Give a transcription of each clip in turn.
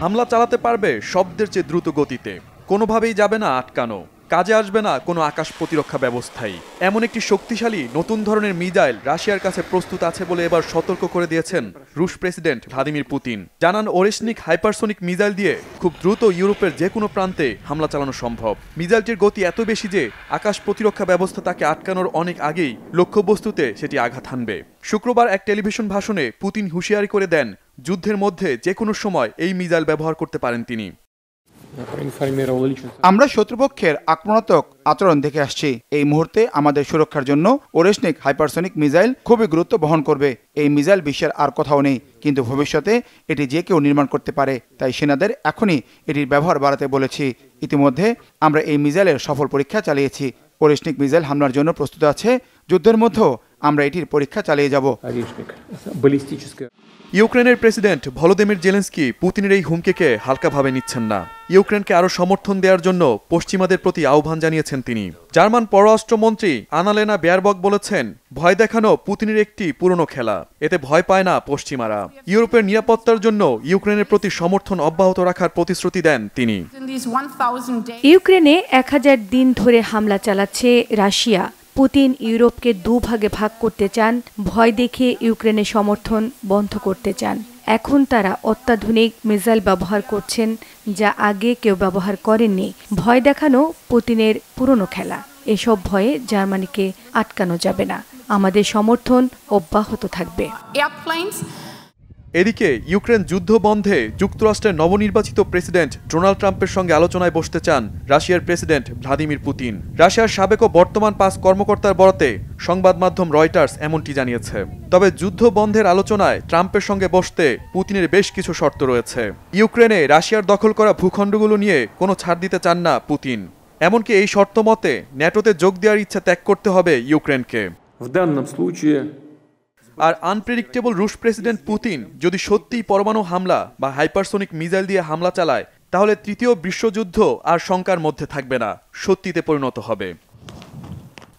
হামলা চালাতে পারবে শব্দের চেয়ে দ্রুত গতিতে, কোনোভাবেই যাবে না আটকানো, কাজে আসবে না কোনো আকাশ প্রতিরক্ষা ব্যবস্থাই। এমন একটি শক্তিশালী নতুন ধরনের মিসাইল রাশিয়ার কাছে প্রস্তুত আছে বলে এবার সতর্ক করে দিয়েছেন রুশ প্রেসিডেন্ট ভ্লাদিমির পুতিন। জানান ওরেশনিক হাইপারসোনিক মিসাইল দিয়ে খুব দ্রুত ইউরোপের যে কোনো প্রান্তে হামলা চালানো সম্ভব। মিসাইলটির গতি এত বেশি যে আকাশ প্রতিরক্ষা ব্যবস্থা তাকে আটকানোর অনেক আগেই লক্ষ্যবস্তুতে সেটি আঘাত হানবে। শুক্রবার এক টেলিভিশন ভাষণে পুতিন হুঁশিয়ারি করে দেন, যুদ্ধের মধ্যে যে কোনো সময় এই মিসাইল ব্যবহার করতে পারেন তিনি। আমরা শত্রুপক্ষের আক্রমণাত্মক আচরণ দেখে আসছি। এই মুহূর্তে আমাদের সুরক্ষার জন্য ওরেশনিক হাইপারসনিক মিসাইল খুবই গুরুত্ব বহন করবে। এই মিসাইল বিশ্বের আর কোথাও নেই, কিন্তু ভবিষ্যতে এটি যে কেউ নির্মাণ করতে পারে। তাই সেনাদের এখনই এটির ব্যবহার বাড়াতে বলেছি। ইতিমধ্যে আমরা এই মিসাইলের সফল পরীক্ষা চালিয়েছি। ওরেশনিক মিসাইল হামলার জন্য প্রস্তুত আছে। যুদ্ধের মধ্যেও আমরা এটির পরীক্ষা চালিয়ে যাব। ইউক্রেনের প্রেসিডেন্ট ভলোদিমির জেলেনস্কি পুতিনের এই হুমকিকে হালকাভাবে নিচ্ছেন না। ইউক্রেনকে আরও সমর্থন দেওয়ার জন্য পশ্চিমাদের প্রতি আহ্বান জানিয়েছেন তিনি। জার্মান পররাষ্ট্রমন্ত্রী আনালেনা বেয়ারবক বলেছেন, ভয় দেখানো পুতিনের একটি পুরনো খেলা, এতে ভয় পায় না পশ্চিমারা। ইউরোপের নিরাপত্তার জন্য ইউক্রেনের প্রতি সমর্থন অব্যাহত রাখার প্রতিশ্রুতি দেন তিনি। ইউক্রেনে 1000 দিন ধরে হামলা চালাচ্ছে রাশিয়া। পুতিন ইউরোপকে দুভাগে ভাগ করতে চান, ভয় দেখিয়ে ইউক্রেনের সমর্থন বন্ধ করতে চান। এখন তারা অত্যাধুনিক মিসাইল ব্যবহার করছেন, যা আগে কেউ ব্যবহার করেননি। ভয় দেখানো পুতিনের পুরনো খেলা। এসব ভয়ে জার্মানিকে আটকানো যাবে না। আমাদের সমর্থন অব্যাহত থাকবে। এদিকে ইউক্রেন যুদ্ধ বন্ধে যুক্তরাষ্ট্রের নবনির্বাচিত প্রেসিডেন্ট ডোনাল্ড ট্রাম্পের সঙ্গে আলোচনায় বসতে চান রাশিয়ার প্রেসিডেন্ট ভ্লাদিমির পুতিন। রাশিয়ার সাবেক ও বর্তমান 5 কর্মকর্তার বরাতে সংবাদ মাধ্যম রয়টার্স এমনটি জানিয়েছে। তবে যুদ্ধ বন্ধের আলোচনায় ট্রাম্পের সঙ্গে বসতে পুতিনের বেশ কিছু শর্ত রয়েছে। ইউক্রেনে রাশিয়ার দখল করা ভূখণ্ডগুলো নিয়ে কোনো ছাড় দিতে চান না পুতিন। এমনকি এই শর্ত মতে ন্যাটোতে যোগ দেওয়ার ইচ্ছা ত্যাগ করতে হবে ইউক্রেনকে। আর আনপ্রেডিক্টেবল রুশ প্রেসিডেন্ট পুতিন যদি সত্যিই পরমাণু হামলা বা হাইপারসোনিক মিসাইল দিয়ে হামলা চালায়, তাহলে তৃতীয় বিশ্বযুদ্ধ আর শঙ্কার মধ্যে থাকবে না, সত্যিতে পরিণত হবে।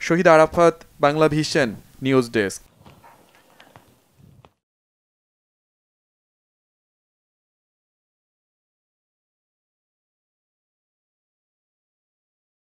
Shahid Arafat, Bangla vision news desk.